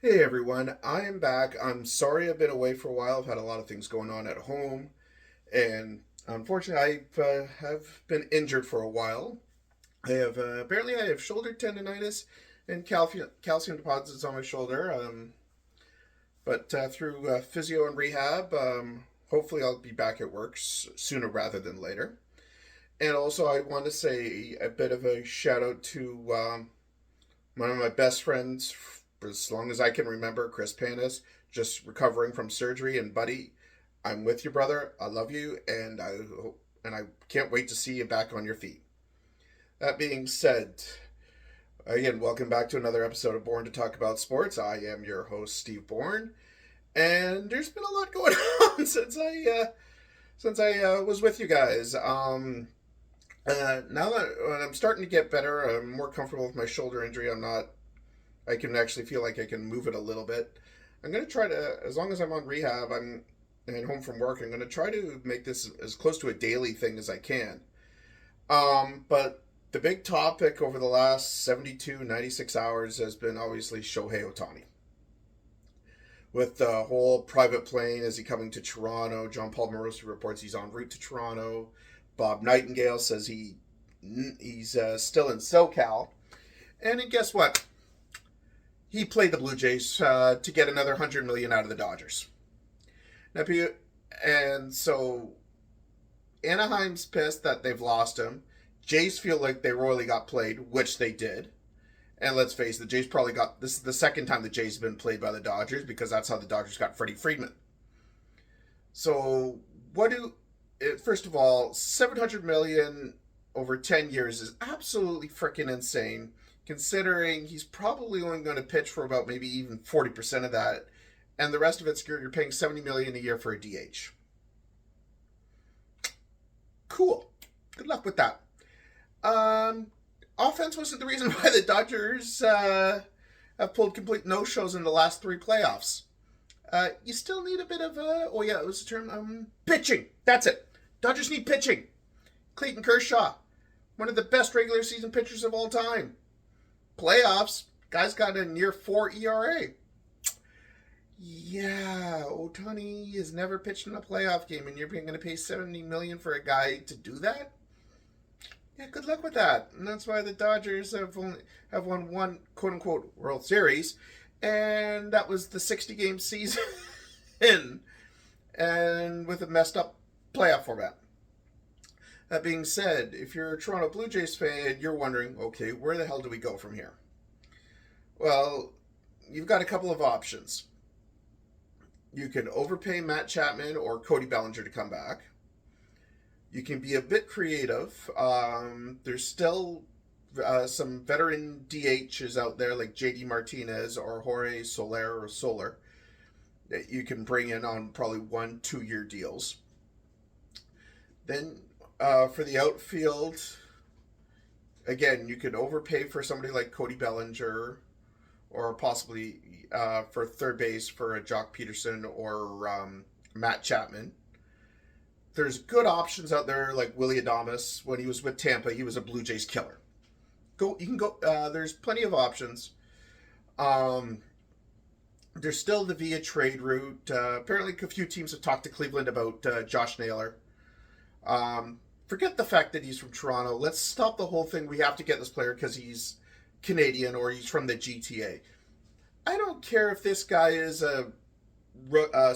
Hey everyone, I am back. I'm sorry I've been away for a while. I've had a lot of things going on at home, and unfortunately, I have been injured for a while. I have shoulder tendonitis and calcium deposits on my shoulder. But through physio and rehab, hopefully I'll be back at work sooner rather than later. And also, I want to say a bit of a shout out to one of my best friends, for as long as I can remember, Chris Panis, just recovering from surgery. And buddy, I'm with you, brother. I love you, and I can't wait to see you back on your feet. That being said, again, welcome back to another episode of Born to Talk About Sports. I am your host, Steve Bourne, and there's been a lot going on since I was with you guys. Now that when I'm starting to get better, I'm more comfortable with my shoulder injury. I can actually feel like I can move it a little bit. I'm going to try to, as long as I'm on rehab, I'm and home from work, I'm going to try to make this as close to a daily thing as I can. But the big topic over the last 72, 96 hours has been obviously Shohei Ohtani. With the whole private plane, is he coming to Toronto? John Paul Morosi reports he's en route to Toronto. Bob Nightingale says he's still in SoCal. And then guess what? He played the Blue Jays to get another $100 million out of the Dodgers. Now, and so Anaheim's pissed that they've lost him. Jays feel like they royally got played, which they did. And let's face it, the Jays probably got this is the second time the Jays have been played by the Dodgers because that's how the Dodgers got Freddie Freeman. So first of all, $700 million over 10 years is absolutely freaking insane, considering he's probably only going to pitch for about maybe even 40% of that, and the rest of it's you're paying $70 million a year for a DH. Cool. Good luck with that. Offense wasn't the reason why the Dodgers have pulled complete no-shows in the last three playoffs. You still need a bit of it was the term, pitching. That's it. Dodgers need pitching. Clayton Kershaw, one of the best regular season pitchers of all time. Playoffs, guy's got a near 4 ERA. Yeah, Ohtani has never pitched in a playoff game, and you're going to pay $70 million for a guy to do that? Yeah, good luck with that. And that's why the Dodgers have won one quote unquote World Series, and that was the 60-game season, and with a messed up playoff format. That being said, if you're a Toronto Blue Jays fan, you're wondering, okay, where the hell do we go from here? Well, you've got a couple of options. You can overpay Matt Chapman or Cody Bellinger to come back. You can be a bit creative. There's still some veteran DHs out there like JD Martinez or Jorge Soler that you can bring in on probably 1-2 year deals. Then for the outfield, again, you could overpay for somebody like Cody Bellinger, or possibly for third base for a Jock Peterson or Matt Chapman. There's good options out there like Willie Adames. When he was with Tampa, he was a Blue Jays killer. You can go. There's plenty of options. There's still the via trade route. Apparently, a few teams have talked to Cleveland about Josh Naylor. Forget the fact that he's from Toronto. Let's stop the whole thing. We have to get this player because he's Canadian or he's from the GTA. I don't care if this guy is a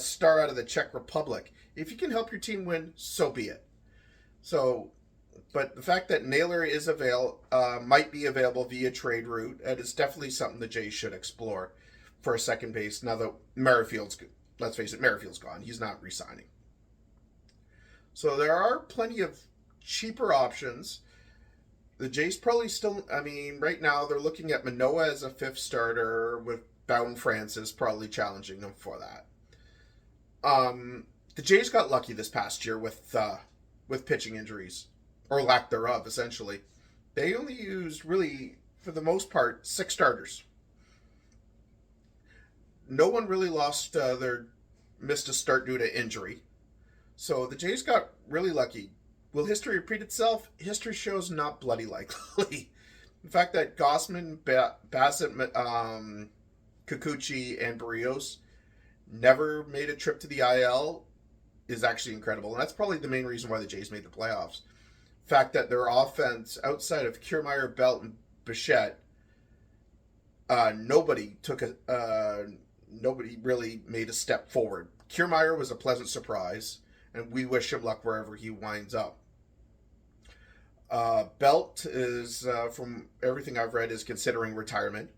star out of the Czech Republic. If you can help your team win, so be it. But the fact that Naylor is might be available via trade route, that is definitely something the Jays should explore for a second base. Now that let's face it, Merrifield's gone. He's not re-signing. So there are plenty of cheaper options. The Jays probably still, right now they're looking at Manoah as a fifth starter with Bowden Francis probably challenging them for that. The Jays got lucky this past year with pitching injuries, or lack thereof, essentially. They only used, really, for the most part, 6 starters. No one really missed a start due to injury. So the Jays got really lucky. Will history repeat itself? History shows not bloody likely. The fact that Gossman, Bassett, Kikuchi, and Barrios never made a trip to the IL is actually incredible. And that's probably the main reason why the Jays made the playoffs. The fact that their offense, outside of Kiermaier, Belt, and Bichette, nobody really made a step forward. Kiermaier was a pleasant surprise, and we wish him luck wherever he winds up. Belt is, from everything I've read, is considering retirement.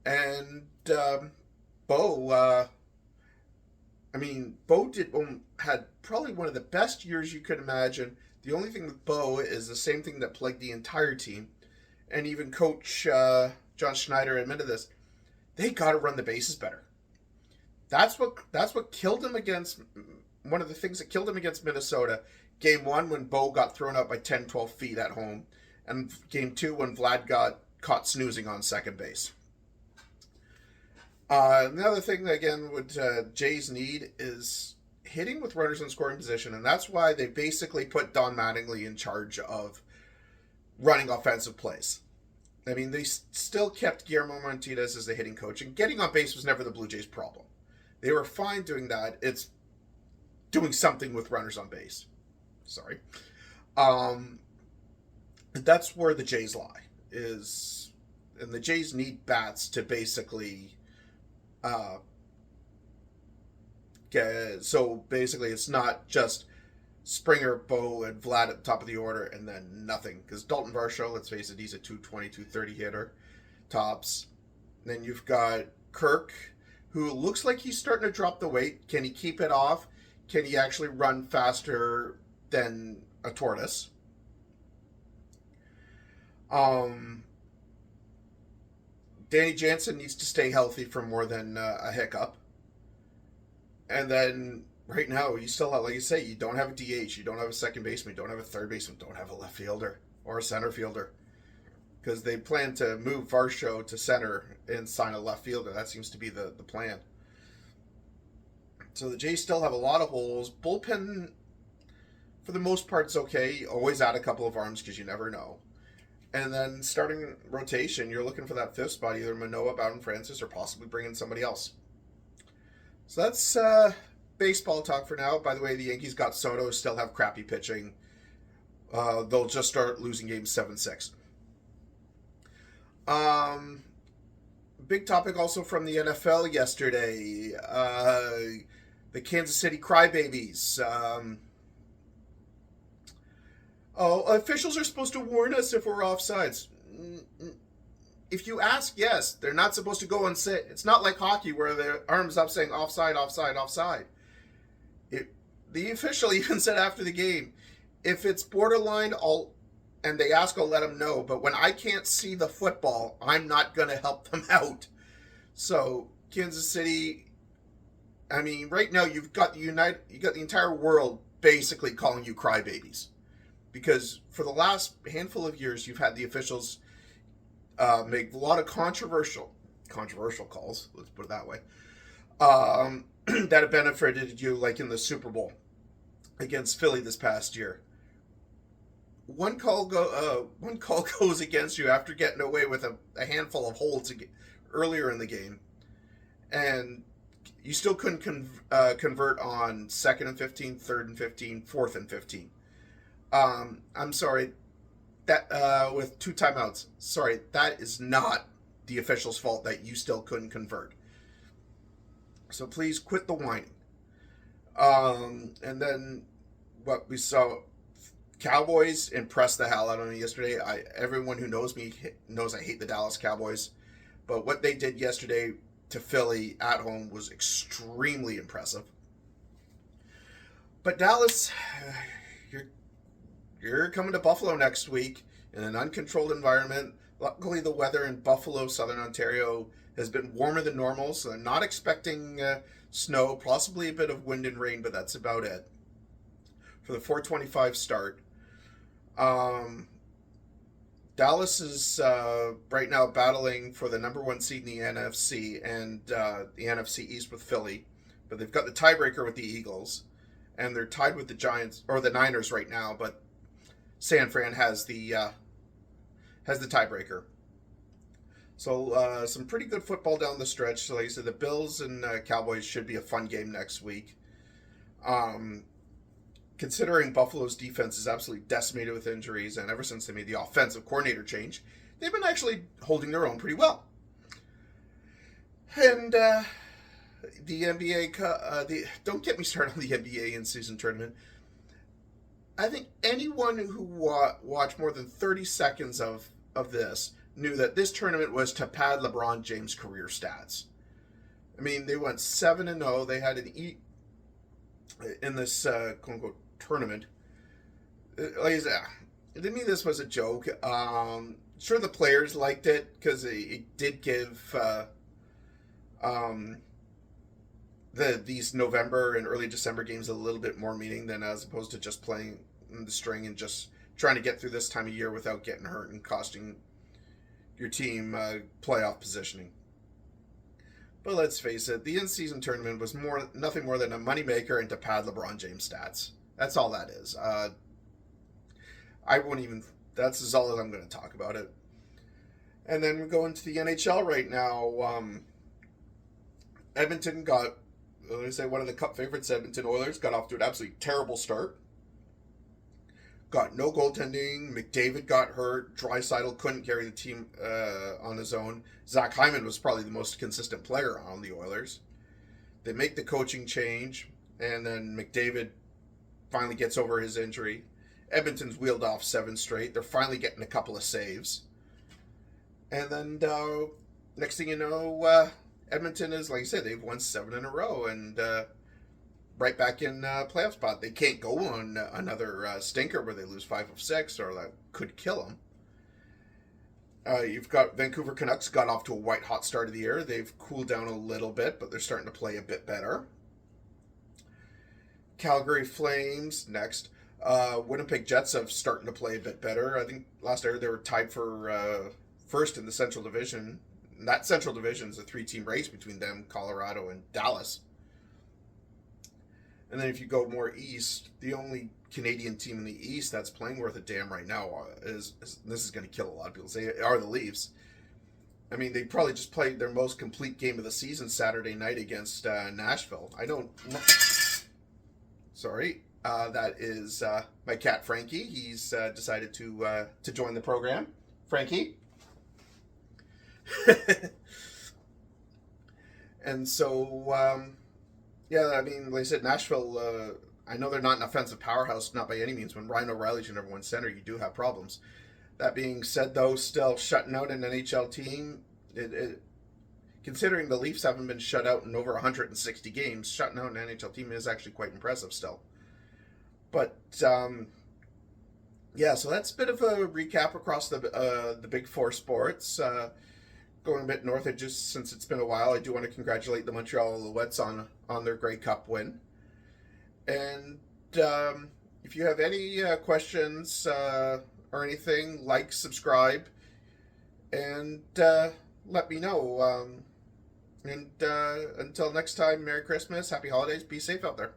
And Bo, Bo had probably one of the best years you could imagine. The only thing with Bo is the same thing that plagued the entire team, and even Coach John Schneider admitted this. They got to run the bases better. That's what killed him against, one of the things that killed him against Minnesota. Game 1 when Bo got thrown out by 10, 12 feet at home, and Game 2 when Vlad got caught snoozing on second base. Another thing that, again, what Jays need is hitting with runners in scoring position, and that's why they basically put Don Mattingly in charge of running offensive plays. I mean, they still kept Guillermo Martinez as the hitting coach, and getting on base was never the Blue Jays' problem. They were fine doing that. It's doing something with runners on base. Sorry. That's where the Jays lie. And the Jays need bats to basically... so basically it's not just Springer, Bo, and Vlad at the top of the order and then nothing. Because Dalton Varsho, let's face it, he's a 220, 230 hitter. Tops. And then you've got Kirk, who looks like he's starting to drop the weight. Can he keep it off? Can he actually run faster than a tortoise? Danny Jansen needs to stay healthy for more than a hiccup. And then right now, you still have, like you say, you don't have a DH, you don't have a second baseman, you don't have a third baseman, don't have a left fielder or a center fielder. Because they plan to move Varsho to center and sign a left fielder. That seems to be the plan. So the Jays still have a lot of holes. Bullpen, for the most part, is okay. Always add a couple of arms because you never know. And then starting rotation, you're looking for that fifth spot, either Manoah, Bowden Francis, or possibly bring in somebody else. So that's baseball talk for now. By the way, the Yankees got Soto, still have crappy pitching. They'll just start losing games 7-6. Big topic also from the NFL yesterday. The Kansas City Crybabies. Officials are supposed to warn us if we're offsides. If you ask, yes, they're not supposed to go and sit. It's not like hockey where their arms up saying offside, offside, offside. The official even said after the game, if it's borderline, and they ask, I'll let them know. But when I can't see the football, I'm not going to help them out. So Kansas City, I mean, right now you've got the entire world basically calling you crybabies. Because for the last handful of years, you've had the officials make a lot of controversial calls, let's put it that way, that have benefited you, like in the Super Bowl against Philly this past year. One call goes against you after getting away with a handful of holds earlier in the game, and you still couldn't convert on 2nd and 15, 3rd and 15, 4th and 15. I'm sorry, that with 2 timeouts. Sorry, that is not the official's fault that you still couldn't convert. So please quit the whining. And then what we saw, Cowboys impressed the hell out of me yesterday. Everyone who knows me knows I hate the Dallas Cowboys, but what they did yesterday to Philly at home was extremely impressive. But Dallas, you're coming to Buffalo next week in an uncontrolled environment. Luckily, the weather in Buffalo, Southern Ontario, has been warmer than normal, so I'm not expecting snow, possibly a bit of wind and rain, but that's about it. For the 4:25 start. Dallas is right now battling for the number 1 seed in the NFC and the NFC East with Philly, but they've got the tiebreaker with the Eagles, and they're tied with the Giants or the Niners right now, but San Fran has the tiebreaker. So some pretty good football down the stretch. So like I said, the Bills and Cowboys should be a fun game next week. Um, Considering Buffalo's defense is absolutely decimated with injuries, and ever since they made the offensive coordinator change, they've been actually holding their own pretty well. And the NBA, don't get me started on the NBA in-season tournament. I think anyone who watched more than 30 seconds of this knew that this tournament was to pad LeBron James' career stats. I mean, they went 7-0. They had an in this quote unquote tournament. Like I said, to me, this was a joke. Sure, the players liked it because it did give these November and early December games a little bit more meaning than as opposed to just playing in the string and just trying to get through this time of year without getting hurt and costing your team playoff positioning. But let's face it, the in-season tournament was nothing more than a moneymaker and to pad LeBron James stats. That's all that is. I won't even. That's as all as I'm going to talk about it. And then we go into the NHL right now. Edmonton got, let me say, one of the Cup favorites, Edmonton Oilers, got off to an absolutely terrible start. Got no goaltending. McDavid got hurt. Draisaitl couldn't carry the team on his own. Zach Hyman was probably the most consistent player on the Oilers. They make the coaching change, and then McDavid finally gets over his injury. Edmonton's wheeled off 7 straight. They're finally getting a couple of saves. And then next thing you know, Edmonton is, like I said, they've won 7 in a row and right back in playoff spot. They can't go on another stinker where they lose 5 of 6 or that could kill them. You've got Vancouver Canucks got off to a white hot start of the year. They've cooled down a little bit, but they're starting to play a bit better. Calgary Flames next. Winnipeg Jets have starting to play a bit better. I think last year they were tied for first in the Central Division. And that Central Division is a 3-team race between them, Colorado, and Dallas. And then if you go more east, the only Canadian team in the east that's playing worth a damn right now is this is going to kill a lot of people. They are the Leafs. I mean, they probably just played their most complete game of the season Saturday night against Nashville. I don't. Sorry, that is my cat Frankie. He's decided to join the program. Frankie. And so, yeah, I mean, like I said, Nashville, I know they're not an offensive powerhouse, not by any means. When Ryan O'Reilly's your number one center, you do have problems. That being said, though, still shutting out an NHL team, considering the Leafs haven't been shut out in over 160 games, shutting out an NHL team is actually quite impressive still. But, yeah, so that's a bit of a recap across the big 4 sports. Going a bit north, just since it's been a while, I do want to congratulate the Montreal Alouettes on their Grey Cup win. And if you have any questions or anything, like, subscribe, and let me know. And until next time, Merry Christmas, Happy Holidays, be safe out there.